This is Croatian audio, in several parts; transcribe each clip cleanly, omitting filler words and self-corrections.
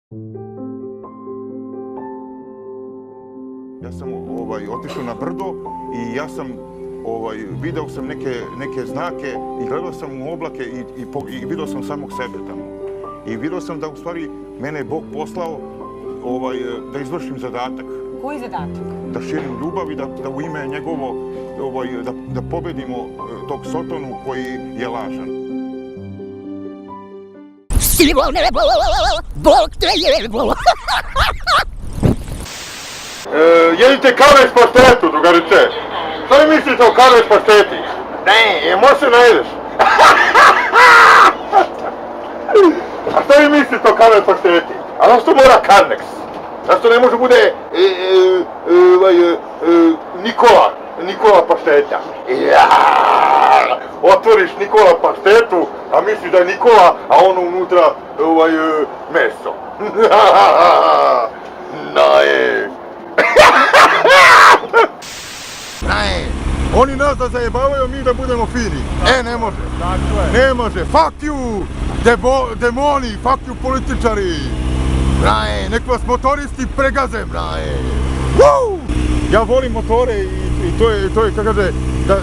Ja sam otišao na brdo i ja sam video sam neke znake i gledao sam u oblake i vidio sam samog sebe tamo. I vidio sam da u stvari mene je Bog poslao da izvršim zadatak. Koji zadatak? Da širim ljubav i da u ime njegovo, da pobedimo tog Sotonu koji je lažan. Sivo nebo, Bog te jebo. Jedite kave s paštetu, drugarice. Što vi mislite o kave s pašteti? Ne, može se najedeš. A što vi mislite o kave s pašteti? A zašto mora Carnex? Zašto ne može bude Nikola pašteta? Otvoriš Nikola paštetu, a misliš da je Nikola, a ono unutra meso. Naje. Oni nas da zajebavaju, mi da budemo fini. Ne može. Ne može. Fuck you, demoni, fuck you političari. Nek vas motoristi pregaze. Ja volim motore i to je kako kaže,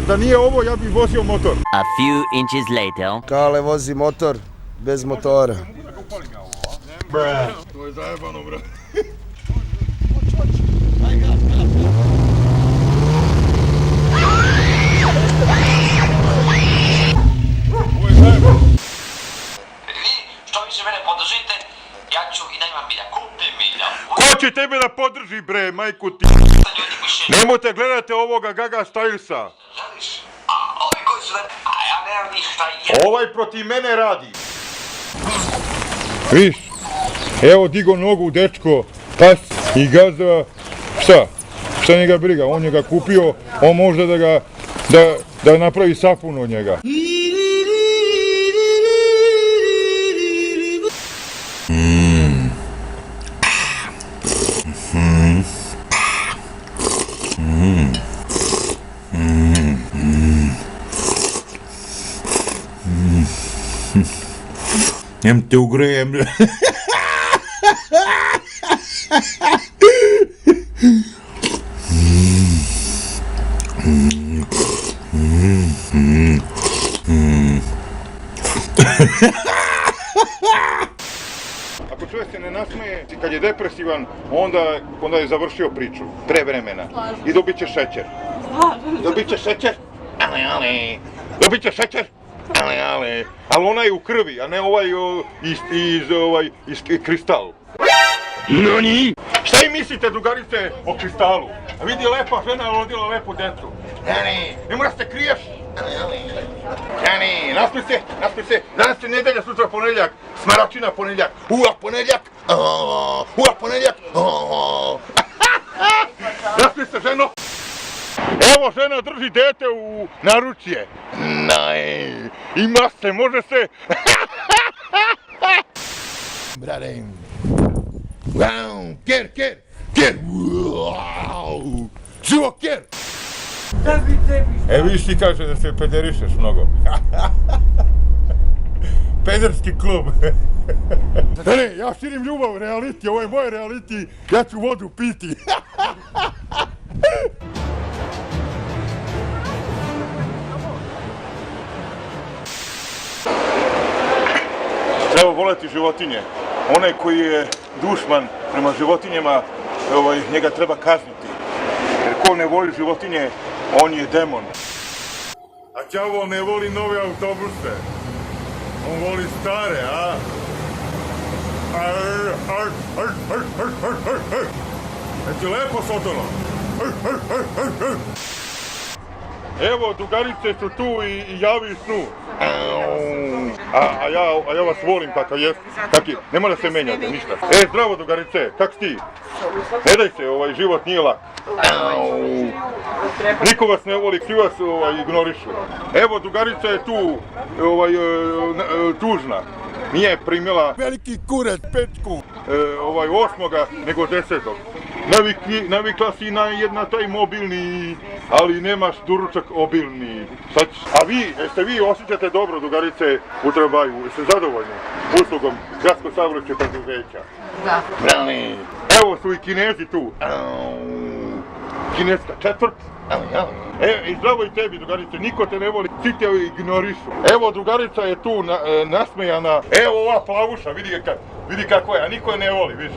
da nije ovo ja bih vozio motor. A few inches later. Kale vozi motor bez motora. To je zajebano, bro. Što više mene podržite, ja ću i da imam bilja. Kupim bilja. Ko će tebe da podrži, bre, majku ti? Nemojte gledati ovoga Gaga Stylesa. A ovi koji su a ja nemam ništa. Ovaj protiv mene radi. Viš, evo digo nogu dečko, pas i gazda, šta njega briga, on njega kupio, on može da napravi sapun od njega. Jem te ugrejem. Ako čovjek se ne nasmeje, kad je depresivan, onda je završio priču, pre vremena. I dobit će šećer. Dobit će šećer? Dobit će šećer? Ali onaj u krvi, a ne ovaj iz kristalu. Nani? Šta i mislite, drugarice, o kristalu? A vidi, lepa žena je rodila lepu decu. Ne moraš se kriješ. Nasmi se, danas je nedelja, sutra ponedjeljak, smaračina ponedjeljak, ponedjeljak, ponedjeljak. Nasmi se, ženo. Evo, žena drži dete u naručje. Ima se, može se. Brate. Ker. Živo ker. Vidiš ti kaže da se pederišeš mnogo. Pederski klub. Ne, ja širim ljubav, reality, ovo je moj reality, ja ću vodu piti. Treba voleti životinje. Onaj koji je dušman prema životinjama, njega treba kazniti. Jer ko ne voli životinje, on je demon. A đavo ne voli nove autobuse. On voli stare, a? Znači lepo, Sotono? Evo, drugarice su tu i javi snu. A ja vas volim kakav jest. Ne mora se menjati, ništa. Zdravo, drugarice, kak si ti? Ne daj se, život nije lak. Niko vas ne voli, svi vas ignorišu. Evo, drugarica je tu, tužna. nije primila Veliki kurac, pečku. 8. nego 10. Navikla si na taj mobilni, ali nemaš doručak obilni. A jeste vi osjećate dobro, drugarice, u Trabaju? Jeste zadovoljni uslugom gradsko-saobraćajnog preduzeća? Da. Brani. Evo su i Kinezi tu. Kineska četvrt. I zdravo i tebi, drugarice, niko te ne voli, svi te ignorišu. Evo, drugarica je tu nasmejana. Evo ova plavuša, vidi kako je, a niko je ne voli, vidiš.